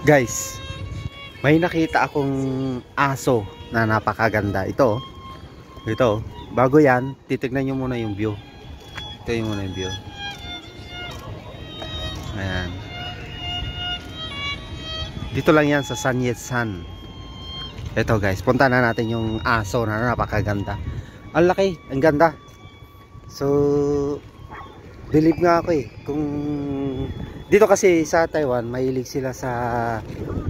Guys, may nakita akong aso na napakaganda. Ito, ito. Bago yan, titignan nyo muna yung view. Ito yung muna yung view. Ayan. Dito lang yan sa San Yat-sen. Ito guys, punta na natin yung aso na napakaganda. Ang laki, ang ganda. So, believe nga ako kung dito kasi sa Taiwan, mahilig sila sa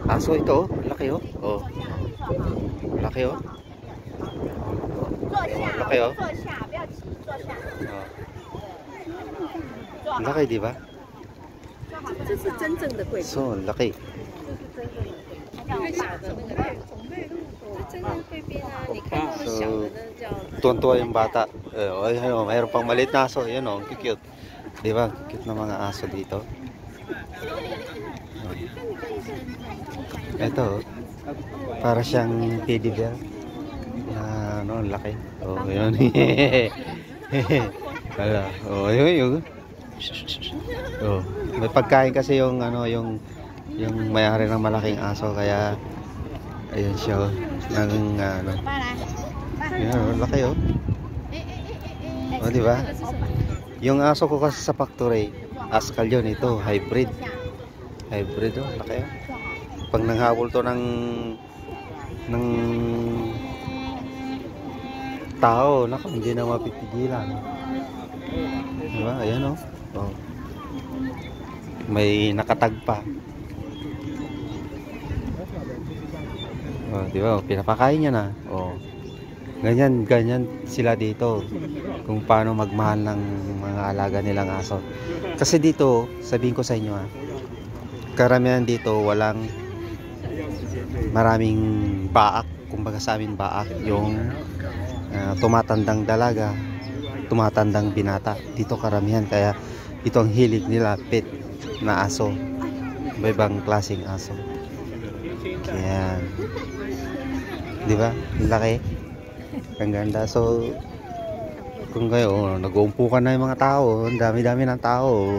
aso. Ito, laki oh. Oh. Laki oh. Laki oh. Laki, di ba? So, laki. So, tuwan-tuwa yung bata. Mayroon pang maliit na aso. Yan oh, cute. Di ba? Cute na mga aso dito. Ito, para siyang teddy bear. Ano, laki. Oh, yun. Wala. Oh, yun. Oh, may pagkain kasi yung ano, yung may-ari ng malaking aso, kaya ayun siya ng ano. Yan, laki oh. Oh, di ba? Yung aso ko kasi sa factory, Askal yun, ito hybrid. Hybrid oh, laki oh. Pag nanghabol to ng tao, naku, hindi na mapipigilan. Diba? Ayan oh. Oh. May nakatag pa. Oh, diba? Pinapakain niya na. Oh. Ganyan sila dito. Kung paano magmahal ng mga alaga nilang aso. Kasi dito, sabihin ko sa inyo karamihan dito maraming baak. Kumbaga sa amin baak, yung tumatandang dalaga, tumatandang binata. Dito karamihan, kaya ito ang hilig nila, pet na aso. Ibang klaseng aso. Yan. Di ba? Laki. Ang ganda. So, kung kayo, nag-uumpukan na yung mga tao, ang dami-dami ng tao.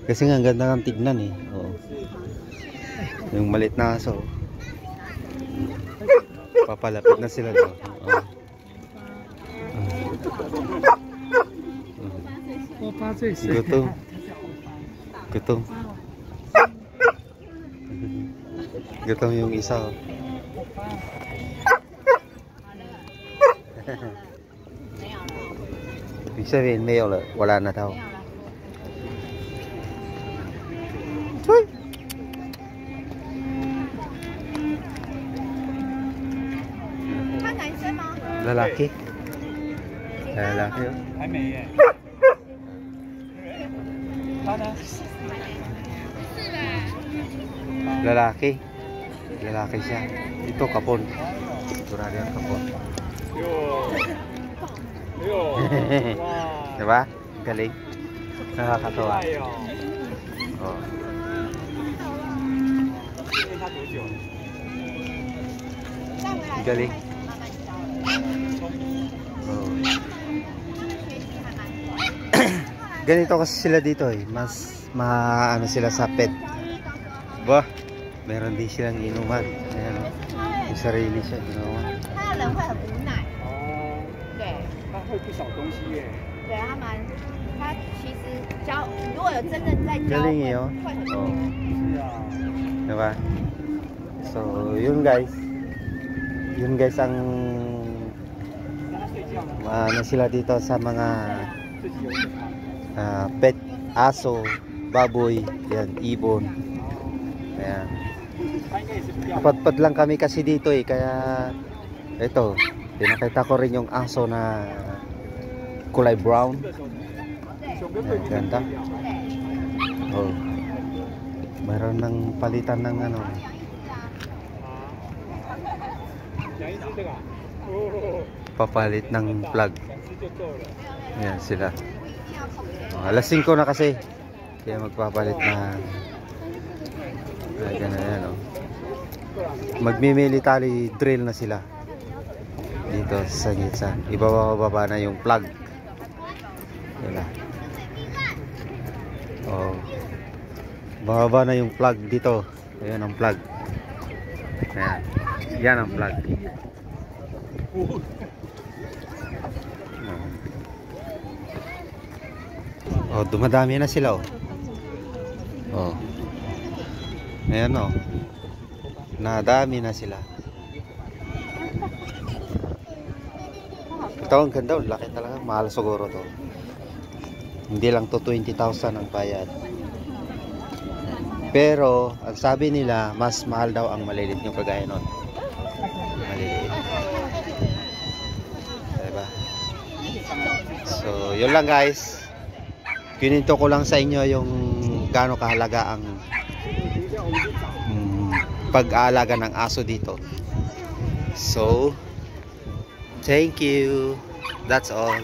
Kasi nga, ang ganda ng tignan eh. Oh. Yung maliit na aso. Papalapit na sila. No? Oh. Gutom. Gutom. Gutom yung isa. Ibig sabihin, wala na daw. Lalaki. Lalaki oh. Lalaki. Lalaki siya. Ito kapon. Turali ang kapon. Diba? Galing. Nakakatawa. Oh. Galing. Oh. Ganito kasi sila dito eh. Mas maano sila sa pet. Bah, meron din silang inuman. Ayan, yung sarili siya inuman. Galing eh oh. Oh. Diba? So, yun guys. Yun guys ang ano sila dito sa mga pet, aso, baboy, yan, ibon. Ayan. Napadpad lang kami kasi dito eh, kaya ito, pinakita ko rin yung aso na kulay brown. Ayan, ganda. Oh. Mayroon ng palitan ng ano. Papalit ng plug. Ayan sila. Alas 5 na kasi. Kaya magpapalit na. Ayan na oh. Magmi-military drill na sila. Dito sa San. Ibababa na yung plug. Ayan. Oh. Bababa na yung plug dito Ayan ang plug. Ayan. Yan ang plug. Oh, dumadami na sila oh. Oh. Ayan oh. Nadami na sila. Ito ang ganda oh. Laki talaga. Mahal siguro to. Hindi lang to 20,000 ang bayad. Pero ang sabi nila mas mahal daw ang maliliit yung kagaya nun. Maliliit. Diba? So yun lang guys. Kininto ko lang sa inyo yung gaano kahalaga ang pag-aalaga ng aso dito. So thank you. That's all.